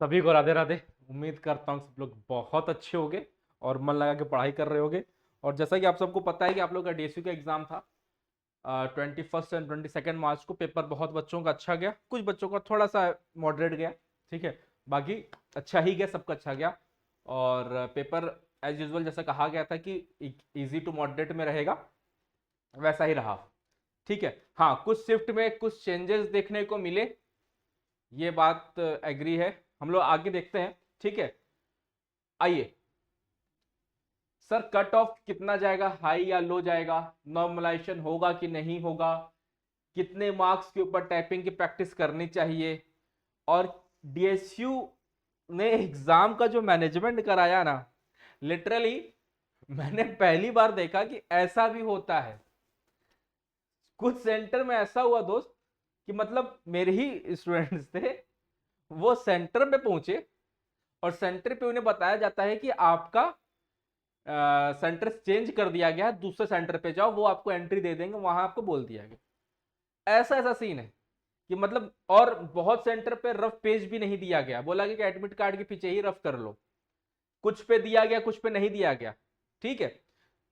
सभी को राधे राधे। उम्मीद करता हूँ सब लोग बहुत अच्छे होंगे और मन लगा के पढ़ाई कर रहे होंगे। और जैसा कि आप सबको पता है कि आप लोग का डीएसयू का एग्जाम था 21 एंड 22 मार्च को। पेपर बहुत बच्चों का अच्छा गया, कुछ बच्चों का थोड़ा सा मॉडरेट गया, ठीक है। बाकी अच्छा ही गया, सबका अच्छा गया। और पेपर एज यूजुअल जैसा कहा गया था कि इजी टू मॉडरेट में रहेगा, वैसा ही रहा, ठीक है। हाँ, कुछ शिफ्ट में कुछ चेंजेस देखने को मिले, ये बात एग्री है। हम लोग आगे देखते हैं, ठीक है। आइए सर, कट ऑफ कितना जाएगा, हाई या लो जाएगा, नॉर्मलाइजेशन होगा कि नहीं होगा, कितने मार्क्स के ऊपर टाइपिंग की प्रैक्टिस करनी चाहिए। और डीएसयू ने एग्जाम का जो मैनेजमेंट कराया ना, लिटरली मैंने पहली बार देखा कि ऐसा भी होता है। कुछ सेंटर में ऐसा हुआ दोस्त कि मतलब मेरे ही स्टूडेंट्स थे, वो सेंटर पे पहुंचे और सेंटर पे उन्हें बताया जाता है कि आपका सेंटर चेंज कर दिया गया है, दूसरे सेंटर पे जाओ, वो आपको एंट्री दे देंगे, वहां आपको बोल दिया गया। ऐसा ऐसा सीन है कि मतलब, और बहुत सेंटर पे रफ पेज भी नहीं दिया गया, बोला गया कि एडमिट कार्ड के पीछे ही रफ कर लो। कुछ पे दिया गया, कुछ पे नहीं दिया गया, ठीक है।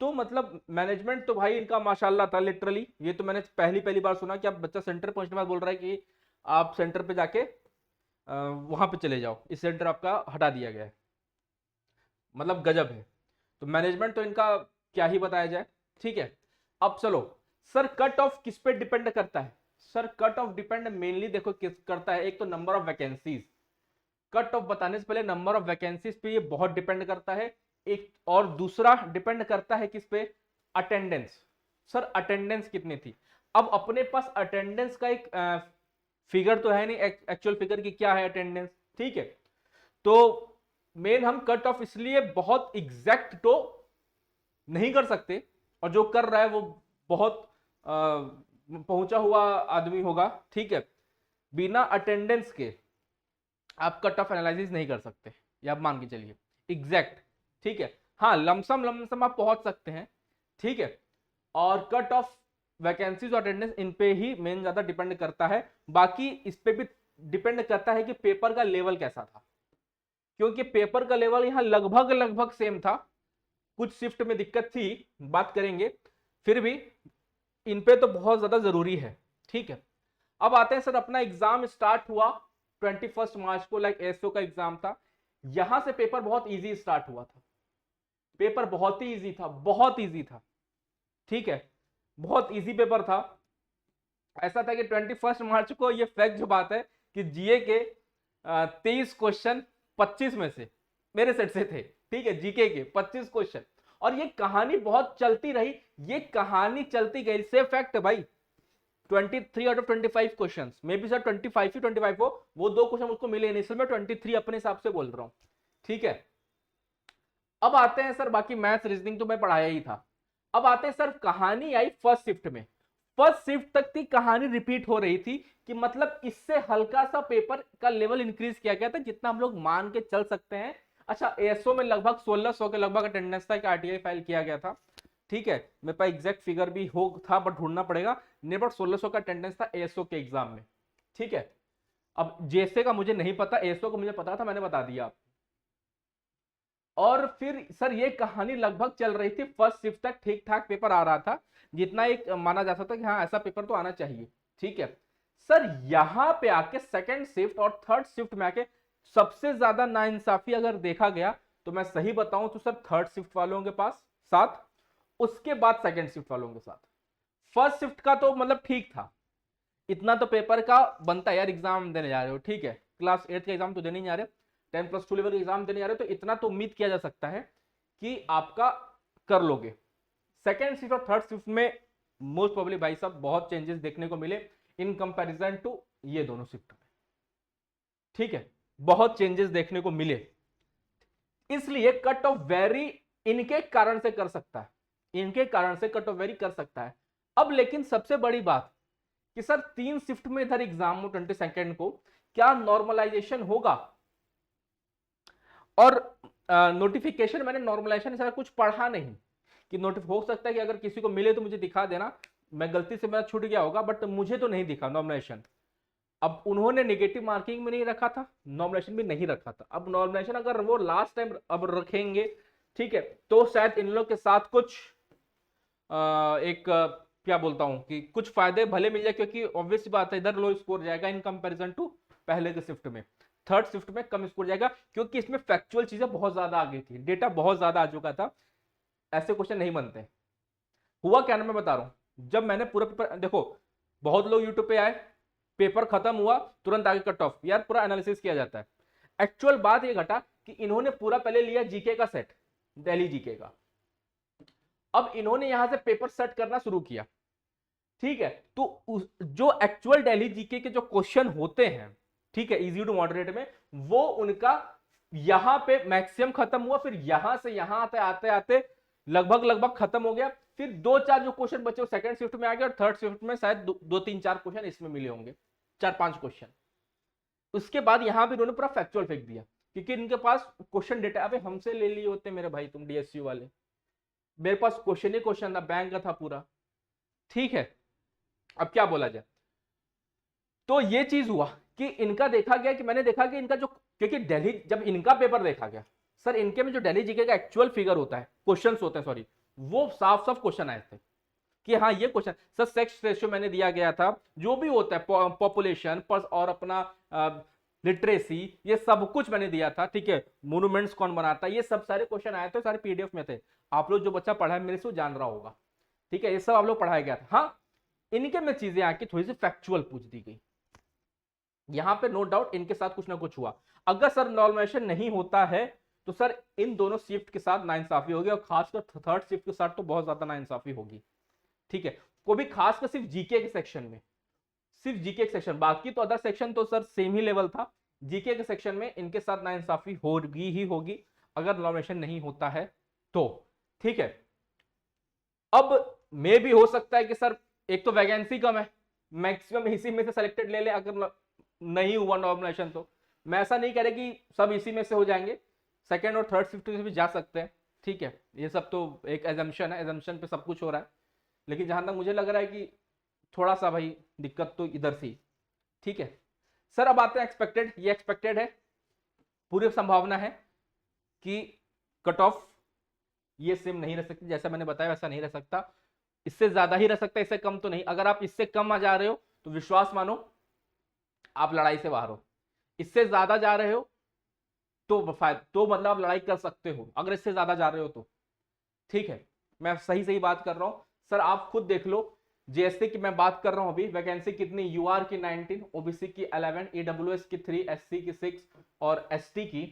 तो मतलब मैनेजमेंट तो भाई इनका माशाल्लाह था लिटरली। ये तो मैंने पहली पहली बार सुना कि आप बच्चा सेंटर पहुंचने के बाद बोल रहा है कि आप सेंटर पे जाके वहां पे चले जाओ, इस सेंटर आपका हटा दिया गया है। मतलब गजब है। तो मैनेजमेंट तो इनका क्या ही बताया जाए, ठीक है। अब चलो, सर कट ऑफ किस पे डिपेंड करता है। Sir cut off depend mainly देखो किस करता है, एक तो number of vacancies. Cut off बताने से पहले नंबर ऑफ वैकेंसीज पे ये बहुत डिपेंड करता है। एक और दूसरा डिपेंड करता है किस पे, अटेंडेंस। सर अटेंडेंस कितनी थी। अब अपने पास अटेंडेंस का एक फिगर तो है नहीं, एक्चुअल फिगर की क्या है अटेंडेंस, ठीक है। तो मेन हम कट ऑफ इसलिए बहुत एग्जैक्ट तो नहीं कर सकते, और जो कर रहा है वो बहुत पहुंचा हुआ आदमी होगा, ठीक है। बिना अटेंडेंस के आप कट ऑफ एनालिसिस नहीं कर सकते, या आप मान के चलिए एग्जैक्ट, ठीक है। हाँ, लमसम लमसम आप पहुंच सकते हैं, ठीक है। और कट ऑफ वैकेंसीज और अटेंडेंस इन पे ही मेन ज्यादा डिपेंड करता है। बाकी इस पे भी डिपेंड करता है कि पेपर का लेवल कैसा था, क्योंकि पेपर का लेवल यहां लगभग लगभग सेम था। कुछ शिफ्ट में दिक्कत थी, बात करेंगे, फिर भी इन पे तो बहुत ज्यादा जरूरी है, ठीक है। अब आते हैं सर, अपना एग्जाम स्टार्ट हुआ 21 मार्च को, लाइक एसओ का एग्जाम था। यहां से पेपर बहुत इजी स्टार्ट हुआ था। पेपर बहुत ही इजी था, बहुत इजी था, ठीक है। बहुत इजी पेपर था। ऐसा था कि 21 मार्च को, ये फैक्ट जो बात है कि जीए के 23 क्वेश्चन 25 में से मेरे सेट से थे, ठीक है। जीके के 25 क्वेश्चन, और ये कहानी बहुत चलती रही, ये कहानी चलती गई। से फैक्ट है भाई, 23 out of 25 question may be sir 25 ही 25 हो, वो दो क्वेश्चन उसको मिले नहीं, इसलिए मैं 23 अपने हिसाब से बोल रहा हूं, ठीक है। अब आते हैं सर, बाकी मैथ्स रीजनिंग तो मैं पढ़ाया ही था। अब आते हैं सर, कहानी आई फर्स्ट शिफ्ट में। फर्स्ट शिफ्ट तक की कहानी रिपीट हो रही थी, कि मतलब इससे हल्का सा पेपर का लेवल इंक्रीज किया गया था, जितना हम लोग मान के चल सकते हैं। अच्छा, एएसओ में लगभग 1600 के लगभग अटेंडेंस था, कि आरटीआई फाइल किया गया था, ठीक है। मेरे पास एग्जैक्ट फिगर भी हो था, बट ढूंढना पड़ेगा। नियर 1600 का अटेंडेंस था एएसओ के एग्जाम में, ठीक है। अब जेसे का मुझे नहीं पता, एएसओ का मुझे पता था, मैंने बता दिया। और फिर सर ये कहानी लगभग चल रही थी फर्स्ट शिफ्ट तक, ठीक ठाक पेपर आ रहा था, जितना एक माना जा सकता कि हाँ ऐसा पेपर तो आना चाहिए, ठीक है। सर यहां पे आके सेकंड शिफ्ट और थर्ड शिफ्ट में आके सबसे ज्यादा नाइंसाफी अगर देखा गया, तो मैं सही बताऊं तो सर थर्ड शिफ्ट वालों के पास साथ, उसके बाद सेकंड शिफ्ट वालों के साथ। फर्स्ट शिफ्ट का तो मतलब ठीक था, इतना तो पेपर का बनता है यार, एग्जाम देने जा रहे हो, ठीक है। क्लास 8 का एग्जाम तो देने नहीं जा रहे, 10+2 लेवल का एग्जाम देने जा रहे हो, तो इतना तो उम्मीद किया जा सकता है कि आपका कर लोगे। सेकेंड शिफ्ट और थर्ड शिफ्ट में मोस्ट प्रोबेबली भाई साहब बहुत चेंजेस देखने को मिले इन कंपैरिजन टू ये दोनों शिफ्ट में, ठीक है। बहुत चेंजेस देखने को मिले, इसलिए कट ऑफ वेरी इनके कारण से कर सकता है, इनके कारण से कट ऑफ वेरी कर सकता है। अब लेकिन सबसे बड़ी बात कि सर 3 शिफ्ट में इधर एग्जाम हो 22 को, क्या नॉर्मलाइजेशन होगा। और नोटिफिकेशन मैंने नॉर्मलाइजेशन सारा कुछ पढ़ा नहीं, कि नोटिफ हो सकता है कि अगर किसी को मिले तो मुझे दिखा देना, मैं गलती से मेरा छूट गया होगा, बट मुझे तो नहीं दिखा नॉर्मलाइजेशन। अब उन्होंने नेगेटिव मार्किंग में नहीं रखा था, नॉमिनेशन भी नहीं रखा था। अब नॉमिनेशन अगर वो लास्ट टाइम अब रखेंगे, ठीक है, तो शायद इन लोग के साथ कुछ एक क्या बोलता हूं कि कुछ फायदे भले मिल जाए, क्योंकि ऑब्वियस बात है इधर लो स्कोर जाएगा इन कंपैरिजन टू पहले के शिफ्ट में। थर्ड शिफ्ट में कम स्कोर जाएगा, क्योंकि इसमें फैक्चुअल चीजें बहुत ज्यादा आ गई थी, डेटा बहुत ज्यादा आ चुका था, ऐसे क्वेश्चन नहीं बनते। हुआ क्या ना, मैं बता रहा हूं, जब मैंने पूरा पेपर देखो, बहुत लोग यूट्यूब पे आए, पेपर खत्म हुआ तुरंत आगे कट ऑफ, यार पूरा एनालिसिस किया जाता है। एक्चुअल बात ये घटा कि इन्होंने पूरा पहले लिया जीके का सेट, दिल्ली जीके का। अब इन्होंने यहां से पेपर सेट करना शुरू किया, ठीक है, तो जो एक्चुअल दिल्ली जीके के जो क्वेश्चन होते हैं, ठीक है, इजी टू मॉडरेट में, वो उनका यहां पे मैक्सिमम खत्म हुआ, फिर यहां से यहां आते आते आते लगभग लगभग खत्म हो गया। फिर दो चार जो क्वेश्चन बचे वो सेकंड शिफ्ट में आ गए, और थर्ड शिफ्ट में शायद दो तीन चार क्वेश्चन इसमें मिले होंगे, चार पांच क्वेश्चन। उसके बाद यहां पे इन्होंने पूरा फैक्चुअल फेंक दिया, क्योंकि इनके पास क्वेश्चन डेटा, अबे हमसे ले लिए होते मेरे भाई तुम डीएसयू वाले, मेरे पास क्वेश्चन ही क्वेश्चन था, बैंक का था पूरा, ठीक है। अब क्या बोला जाए, तो ये चीज हुआ कि इनका देखा गया कि मैंने देखा कि इनका जो, क्योंकि दिल्ली जब इनका पेपर देखा गया सर, इनके में जो दिल्ली जीके का एक्चुअल फिगर होता है, क्वेश्चंस होते हैं सॉरी, वो साफ साफ क्वेश्चन आए थे कि हाँ ये क्वेश्चन सर, सेक्स रेशियो मैंने दिया गया था, जो भी होता है पॉपुलेशन और अपना लिटरेसी, ये सब कुछ मैंने दिया था, ठीक है, मोनूमेंट्स कौन बनाता है, ये सब सारे क्वेश्चन आए थे, सारे पीडीएफ में थे। आप लोग जो बच्चा पढ़ा है मेरे से वो जान रहा होगा, ठीक है, ये सब आप लोग पढ़ाया गया था। हाँ, इनके में चीजें आके थोड़ी सी फैक्चुअल पूछ दी गई, यहां पे नो डाउट इनके साथ कुछ ना कुछ हुआ। अगर सर नॉर्मलाइजेशन नहीं होता है तो सर इन दोनों शिफ्ट के साथ नाइंसाफी होगी, और खासकर थर्ड शिफ्ट के साथ तो बहुत ज्यादा नाइंसाफी होगी, ठीक है। को भी खासकर सिर्फ जीके के सेक्शन में, सिर्फ जीके के सेक्शन, बाकी तो अदर सेक्शन तो सर सेम ही लेवल था, जीके के सेक्शन में इनके साथ नाइंसाफी होगी ही होगी, अगर नॉमिनेशन नहीं होता है तो, ठीक है। अब मे भी हो सकता है कि सर एक तो वैकेंसी कम है, मैक्सिमम इसी में से सेलेक्टेड ले ले, अगर नहीं हुआ नॉमिनेशन तो। मैं ऐसा नहीं कह रहा कि सब इसी में से हो जाएंगे, सेकंड और थर्ड शिफ्ट में भी जा सकते हैं, ठीक है, ये सब तो एक एजम्पशन है, एजम्पशन पे सब कुछ हो रहा है, लेकिन जहां तक मुझे लग रहा है कि थोड़ा सा भाई दिक्कत तो इधर से, ठीक है। सर अब आते हैं एक्सपेक्टेड, ये एक्सपेक्टेड है, पूरी संभावना है कि कट ऑफ ये सेम नहीं रह सकती, जैसा मैंने बताया वैसा नहीं रह सकता, इससे ज्यादा ही रह सकता है, इससे कम तो नहीं। अगर आप इससे कम आ जा रहे हो तो विश्वास मानो आप लड़ाई से बाहर हो, इससे ज्यादा जा रहे हो तो मतलब आप लड़ाई कर सकते हो, अगर इससे ज्यादा जा रहे हो तो, ठीक है, मैं सही सही बात कर रहा हूं। सर आप खुद देख लो, जैसे कि मैं बात कर रहा हूं अभी, वैकेंसी कितनी, यूआर की 19, ओबीसी की 11, ईडब्ल्यूएस की 3, एससी की 6 और एसटी की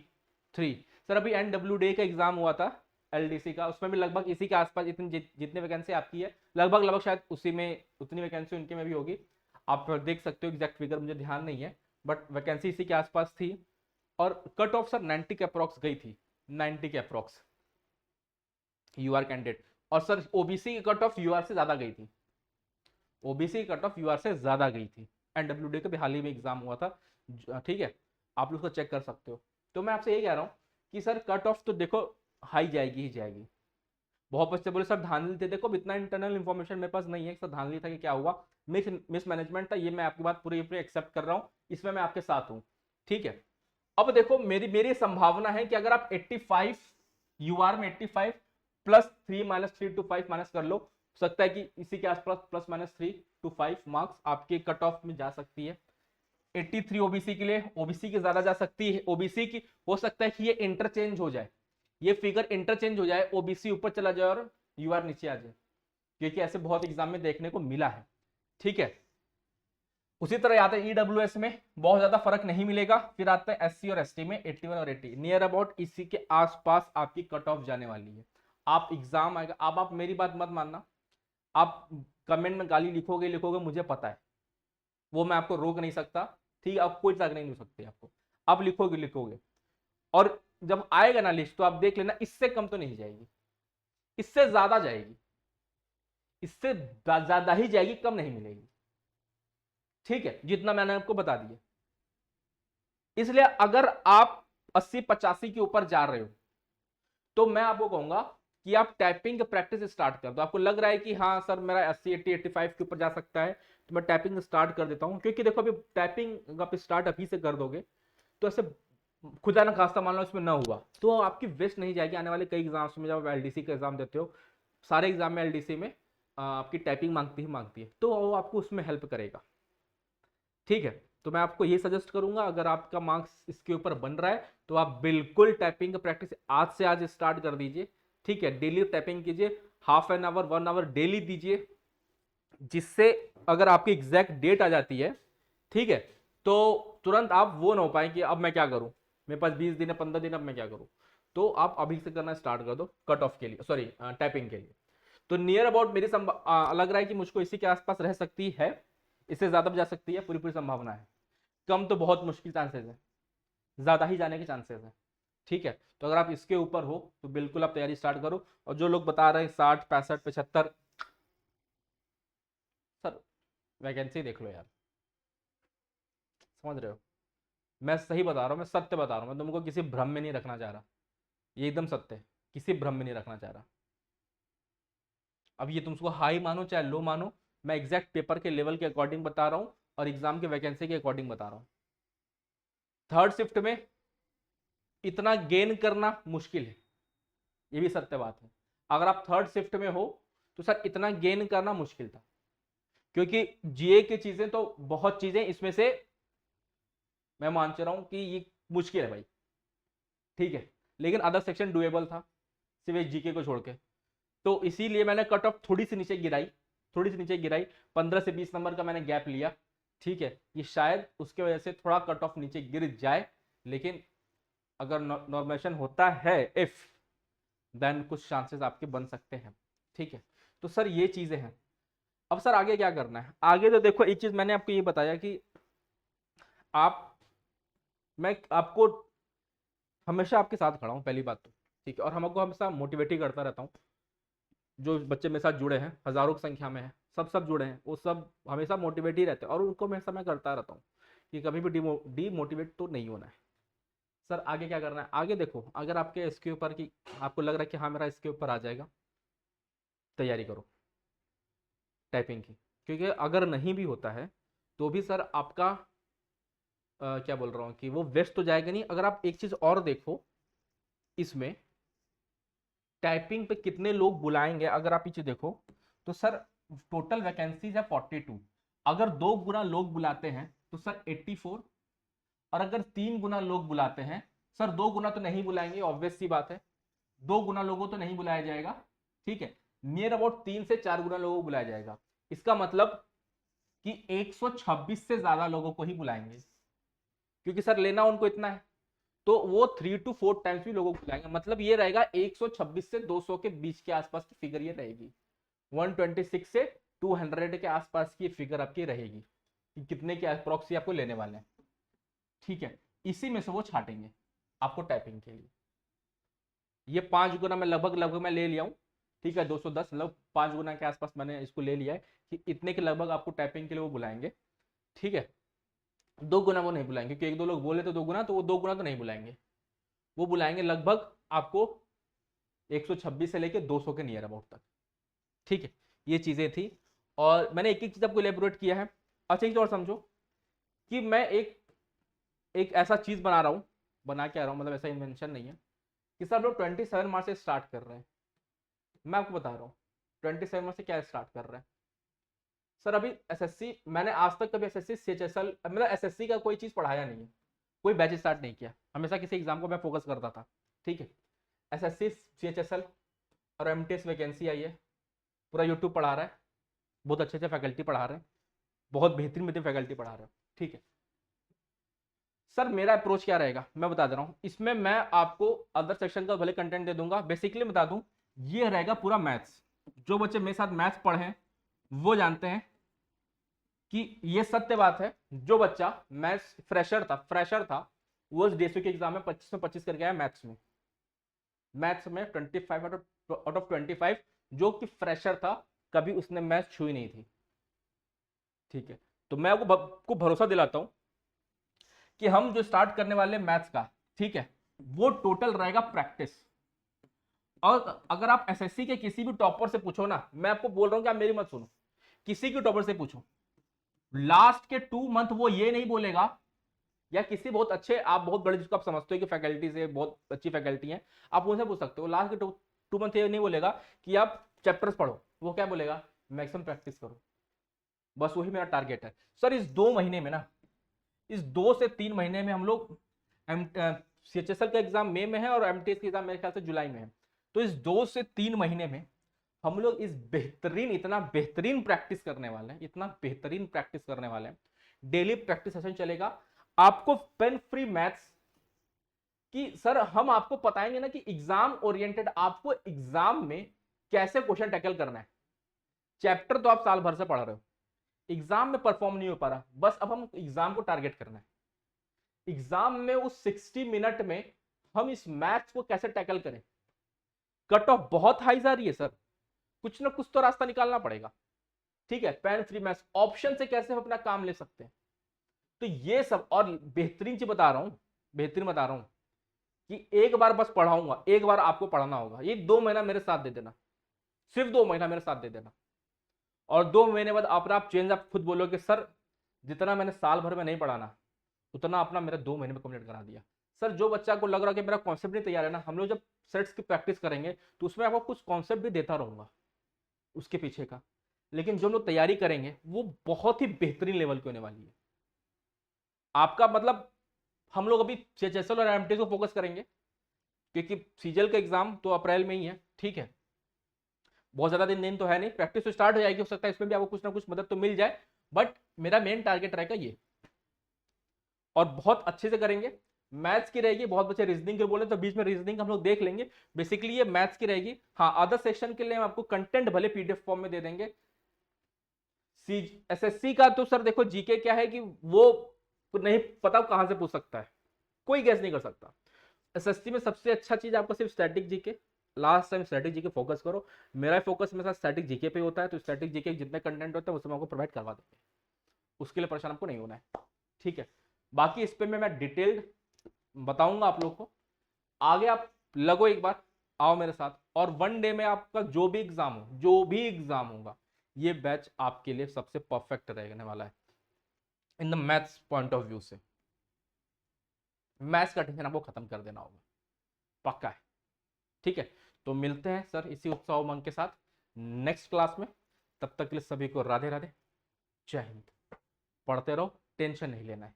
3। सर अभी एनडब्ल्यूडी का एग्जाम हुआ था एलडीसी का, उसमें भी लगभग इसी के आसपास इतनी जितनी वैकेंसी आपकी है, लगभग लगभग शायद उसी में उतनी वैकेंसी उनके में भी होगी, आप देख सकते हो, एग्जैक्ट फिगर मुझे ध्यान नहीं है, बट वैकेंसी इसी के आसपास थी। और कट ऑफ सर 90 के अप्रॉक्स गई थी, 90 के अप्रॉक्स यूआर कैंडिडेट, और सर ओबीसी की कट ऑफ यूआर से ज्यादा गई थी, ओबीसी की कट ऑफ यूआर से ज्यादा गई थी। एनडब्ल्यूडी का भी हाल ही में एग्जाम हुआ था, ठीक है, आप लोग उसको चेक कर सकते हो। तो मैं आपसे ये कह रहा हूँ कि सर कट ऑफ तो देखो हाई जाएगी ही जाएगी। बहुत बच्चे बोले सर धांधली थे, देखो इतना इंटरनल इन्फॉर्मेशन मेरे पास नहीं है सर धांधली था कि क्या हुआ, मिस मैनेजमेंट था, ये मैं आपकी बात पूरी एक्सेप्ट कर रहा हूँ, इसमें मैं आपके साथ हूँ, ठीक है। अब देखो मेरी मेरी संभावना है कि अगर आप 85 यूआर में 85 प्लस 3 माइनस 3 टू 5 माइनस कर लो, सकता है कि इसी के आसपास प्लस माइनस 3 टू 5 मार्क्स आपके कट ऑफ में जा सकती है। 83 ओबीसी के लिए, ओबीसी की ज्यादा जा सकती है, ओबीसी की हो सकता है कि ये इंटरचेंज हो जाए, ये फिगर इंटरचेंज हो जाए, ओबीसी ऊपर चला जाए और यूआर नीचे आ जाए, क्योंकि ऐसे बहुत एग्जाम में देखने को मिला है, ठीक है। उसी तरह आता है ईडब्ल्यूएस में बहुत ज्यादा फर्क नहीं मिलेगा, फिर आता है एससी और एसटी में 81 और 80, नियर अबाउट इसी के आसपास आपकी कट ऑफ जाने वाली है। आप एग्जाम आएगा, अब आप मेरी बात मत मानना, आप कमेंट में गाली लिखोगे लिखोगे मुझे पता है, वो मैं आपको रोक नहीं सकता, ठीक है, आप कोई ताकत नहीं हो सकती आपको, आप लिखोगे लिखोगे, और जब आएगा ना लिस्ट तो आप देख लेना, इससे कम तो नहीं जाएगी, इससे ज्यादा जाएगी, इससे ज्यादा ही जाएगी, कम नहीं मिलेगी, ठीक है, जितना मैंने आपको बता दिया। इसलिए अगर आप 80-85 के ऊपर जा रहे हो तो मैं आपको कहूंगा कि आप टाइपिंग प्रैक्टिस स्टार्ट कर दो। आपको लग रहा है कि हाँ सर मेरा 80-85 के ऊपर जा सकता है, तो मैं टाइपिंग स्टार्ट कर देता हूँ, क्योंकि देखो अभी टाइपिंग आप स्टार्ट अभी से कर दोगे तो ऐसे खुदा ना खास्ता मान लो इसमें ना हुआ तो आपकी वेस्ट नहीं जाएगी आने वाले कई एग्जाम्स में। जब आप एलडीसी का एग्जाम देते हो, सारे एग्जाम में एलडीसी में आपकी टाइपिंग मांगती है, तो वो आपको उसमें हेल्प करेगा। ठीक है, तो मैं आपको ये सजेस्ट करूंगा, अगर आपका मार्क्स इसके ऊपर बन रहा है तो आप बिल्कुल टाइपिंग का प्रैक्टिस आज से आज स्टार्ट कर दीजिए। ठीक है, डेली टाइपिंग कीजिए, half an hour 1 hour daily दीजिए, जिससे अगर आपकी एग्जैक्ट डेट आ जाती है, ठीक है, तो तुरंत आप वो ना हो पाए कि अब मैं क्या करूं, मेरे पास 20 दिन है 15 दिन, अब मैं क्या करूं। तो आप अभी से करना स्टार्ट कर दो कट ऑफ के लिए, सॉरी टाइपिंग के लिए। तो नियर अबाउट मेरी लग रहा है कि मुझको इसी के आसपास रह सकती है, इससे ज्यादा भी जा सकती है, पूरी पूरी संभावना है। कम तो बहुत मुश्किल चांसेस है, ज्यादा ही जाने के चांसेस है। ठीक है, तो अगर आप इसके ऊपर हो तो बिल्कुल आप तैयारी स्टार्ट करो। और जो लोग बता रहे हैं 60 65 75, सर वैकेंसी देख लो यार, समझ रहे हो, मैं सही बता रहा हूँ, मैं सत्य बता रहा हूँ, मैं तुमको किसी भ्रम में नहीं रखना चाह रहा, ये एकदम सत्य है, किसी भ्रम में नहीं रखना चाह रहा। अब ये तुमको हाई मानो चाहे लो मानो, मैं एग्जैक्ट पेपर के लेवल के अकॉर्डिंग बता रहा हूँ और एग्जाम के वैकेंसी के अकॉर्डिंग बता रहा हूँ। थर्ड शिफ्ट में इतना गेन करना मुश्किल है, ये भी सत्य बात है। अगर आप थर्ड शिफ्ट में हो तो सर इतना गेन करना मुश्किल था, क्योंकि जीए की चीजें तो बहुत चीजें इसमें से मैं मान रहा हूं कि ये मुश्किल है भाई। ठीक है, लेकिन अदर सेक्शन डुएबल था, सिर्फ जीके को छोड़ के। तो इसीलिए मैंने कट ऑफ थोड़ी सी नीचे गिराई, थोड़ी सी नीचे गिराई, 15 से 20 नंबर का मैंने गैप लिया। ठीक है, ये शायद उसके वजह से थोड़ा कट ऑफ नीचे गिर जाए, लेकिन अगर नॉर्मेशन होता है इफ, देन कुछ चांसेस आपके बन सकते हैं। ठीक है, तो सर ये चीजें हैं। अब सर आगे क्या करना है? आगे तो देखो एक चीज मैंने आपको ये बताया कि आप, मैं आपको हमेशा आपके साथ खड़ा हूं, पहली बात तो ठीक है, और हमको हमेशा मोटिवेट ही करता रहता हूँ। जो बच्चे मेरे साथ जुड़े हैं हजारों की संख्या में है, सब जुड़े हैं, वो सब हमेशा मोटिवेट ही रहते हैं, और उनको हमेशा मैं करता रहता हूँ कि कभी भी डीमोटिवेट तो नहीं होना है। सर आगे क्या करना है? आगे देखो, अगर आपके इसके ऊपर की आपको लग रहा है कि हाँ मेरा इसके ऊपर आ जाएगा, तैयारी करो टाइपिंग की, क्योंकि अगर नहीं भी होता है तो भी सर आपका क्या बोल रहा हूँ कि वो वेस्ट तो जाएगा नहीं। अगर आप एक चीज और देखो, इसमें टाइपिंग पे कितने लोग बुलाएंगे, अगर आप पीछे देखो तो सर टोटल वैकेंसीज है 42। अगर 2 गुना लोग बुलाते हैं तो सर 84, और अगर 3 गुना लोग बुलाते हैं, सर 2 गुना तो नहीं बुलाएंगे, ऑब्वियस सी बात है, 2 गुना लोगों तो नहीं बुलाया जाएगा। ठीक है, नियर अबाउट 3 से 4 गुना लोगों को बुलाया जाएगा। इसका मतलब कि 126 से ज्यादा लोगों को ही बुलाएंगे, क्योंकि सर लेना उनको इतना है, तो वो 3 to 4 टाइम्स भी लोगों को बुलाएंगे। मतलब ये रहेगा 126 से 200 के बीच के आसपास की फिगर ये रहेगी, 126 से 200 के आसपास की फिगर आपकी रहेगी कि कितने के अप्रॉक्सी आपको लेने वाले हैं। ठीक है, इसी में से वो छाटेंगे आपको टाइपिंग के लिए। ये 5 गुना मैं लगभग मैं ले लिया हूँ। ठीक है, 210 मतलब 5 गुना के आसपास मैंने इसको ले लिया है कि इतने के लगभग आपको टाइपिंग के लिए वो बुलाएंगे। ठीक है, 2 गुना वो नहीं बुलाएंगे, क्योंकि 1 2 लोग बोले तो 2 गुना, तो वो 2 गुना तो नहीं बुलाएंगे, वो बुलाएंगे लगभग आपको 126 से लेके 200 के नियर अबाउट तक। ठीक है, ये चीजें थी, और मैंने एक एक चीज आपको एलेबोरेट किया है। अच्छा एक चीज और समझो कि मैं एक एक ऐसा चीज बना रहा हूँ, बना के आ रहा हूँ, मतलब ऐसा इन्वेंशन नहीं है कि सब लोग 27 मार्च से स्टार्ट कर रहे हैं। मैं आपको बता रहा हूँ 27 मार्च से क्या स्टार्ट कर रहे हैं। सर अभी एसएससी, मैंने आज तक कभी एसएससी सीएचएसएल मतलब एसएससी का कोई चीज पढ़ाया नहीं है, कोई बैच स्टार्ट नहीं किया, हमेशा किसी एग्जाम को मैं फोकस करता था। ठीक है, एसएससी सीएचएसएल और एमटीएस वैकेंसी आई है, पूरा यूट्यूब पढ़ा रहा है, बहुत अच्छे अच्छे फैकल्टी पढ़ा रहे हैं, बहुत बेहतरीन फैकल्टी पढ़ा रहे हैं। ठीक है सर, मेरा अप्रोच क्या रहेगा मैं बता दे रहा हूँ, इसमें मैं आपको अदर सेक्शन का भले कंटेंट दे दूंगा, बेसिकली बता दूं ये रहेगा पूरा मैथ्स। जो बच्चे मेरे साथ मैथ्स पढ़े हैं वो जानते हैं कि ये सत्य बात है, जो बच्चा मैथ्स फ्रेशर था वो इस डीएसयू के एग्जाम में 25 में 25 करके आया मैथ्स में 25 आउट ऑफ 25, जो कि फ्रेशर था, कभी उसने मैथ्स छुई नहीं थी। ठीक है, तो मैं आपको भरोसा दिलाता हूं कि हम जो स्टार्ट करने वाले मैथ्स का, ठीक है, वो टोटल रहेगा प्रैक्टिस। और अगर आप एसएससी के किसी भी टॉपर से पूछो ना, मैं आपको बोल रहा हूं कि आप मेरी मत सुनो, किसी के टॉपर से पूछो, लास्ट के 2 मंथ वो ये नहीं बोलेगा, या किसी बहुत अच्छे, आप बहुत बड़े जिसको आप समझते हो कि फैकल्टी से बहुत अच्छी फैकल्टी है, आप उनसे पूछ सकते हो, लास्ट के 2 मंथ ये नहीं बोलेगा कि आप चैप्टर्स पढ़ो, वो क्या बोलेगा, मैक्सिमम प्रैक्टिस करो। बस वही मेरा टारगेट है सर। इस 2 महीने में ना, इस 2 से 3 महीने में हम लोग CHSL का एग्जाम मई में है और MTS का एग्जाम मेरे ख्याल से जुलाई में है। तो इस 2 से 3 महीने में हम लोग इस बेहतरीन, इतना बेहतरीन प्रैक्टिस करने वाले हैं, इतना बेहतरीन प्रैक्टिस करने वाले हैं। डेली प्रैक्टिस सेशन चलेगा, आपको पेन फ्री मैथ्स कि सर हम आपको बताएंगे ना कि एग्जाम ओरिएंटेड, आपको एग्जाम में कैसे क्वेश्चन टैकल करना है। चैप्टर तो आप साल भर से पढ़ रहे हो, एग्जाम में परफॉर्म नहीं हो पा रहा, बस अब हम एग्जाम को टारगेट करना है। एग्जाम में उस 60 मिनट में हम इस मैथ्स को कैसे टैकल करें। कट ऑफ बहुत हाई जा रही है सर, कुछ ना कुछ तो रास्ता निकालना पड़ेगा। ठीक है, पेन फ्री मैथ्स ऑप्शन से कैसे हम अपना काम ले सकते हैं। तो ये सब, और बेहतरीन चीज बता रहा हूं, बेहतरीन बता रहा हूं कि एक बार बस पढ़ाऊंगा, एक बार आपको पढ़ना होगा। ये 2 महीना मेरे साथ दे देना, सिर्फ 2 महीना मेरे साथ दे देना, और 2 महीने बाद अपना आप चेंज, आप खुद बोलोगे सर जितना मैंने साल भर में नहीं पढ़ाना उतना अपना मेरा 2 महीने में कंप्लीट करा दिया। सर जो बच्चा को लग रहा है कि मेरा कॉन्सेप्ट नहीं तैयार है ना, हम लोग जब सेट्स की प्रैक्टिस करेंगे तो उसमें आपको कुछ कॉन्सेप्ट भी देता रहूंगा उसके पीछे का, लेकिन जो हम लोग तैयारी करेंगे वो बहुत ही बेहतरीन लेवल की होने वाली है। आपका मतलब, हम लोग अभी CHSL और MTS को फोकस करेंगे क्योंकि CGL का एग्जाम तो अप्रैल में ही है। ठीक है, बहुत ज्यादा दिन तो है नहीं, प्रैक्टिस तो स्टार्ट हो जाएगी, हो सकता है इसमें भी आपको कुछ ना कुछ मदद तो मिल जाए, बट मेरा मेन टारगेट रहेगा ये, और बहुत अच्छे से करेंगे। मैथ्स की रहेगी, बहुत बच्चे रीजनिंग के बोले तो बीच में रीजनिंग हम लोग देख लेंगे, बेसिकली ये मैथ्स की रहेगी। हाँ, अदर सेक्शन के लिए हम आपको कंटेंट भले PDF फॉर्म में दे देंगे। SSC का तो सर देखो, जीके क्या है कि वो नहीं पता कहां से पूछ सकता है, कोई गैस नहीं कर सकता। SSC में सबसे अच्छा चीज आपका सिर्फ static GK, last time static GK focus करो। मेरा फोकस मेरे साथ स्टैटिक जीके पे होता है, तो स्टैटिक जीके जितने कंटेंट होते हैं वो सब आपको प्रोवाइड करवा देंगे, उसके लिए परेशान आपको नहीं होना है। ठीक है, बाकी इस पे मैं डिटेल्ड बताऊंगा आप लोग को। आगे आप लगो एक बार, आओ मेरे साथ, और 1 डे में आपका जो भी एग्जाम हो, जो भी एग्जाम होगा, ये बैच आपके लिए सबसे परफेक्ट रहने वाला है in the maths point of view से। मैथ्स का टेंशन आपको खत्म कर देना होगा, पक्का है। ठीक है, तो मिलते हैं सर इसी उत्साह उमंग के साथ नेक्स्ट क्लास में। तब तक के लिए सभी को राधे राधे, जय हिंद। पढ़ते रहो, टेंशन नहीं लेना है।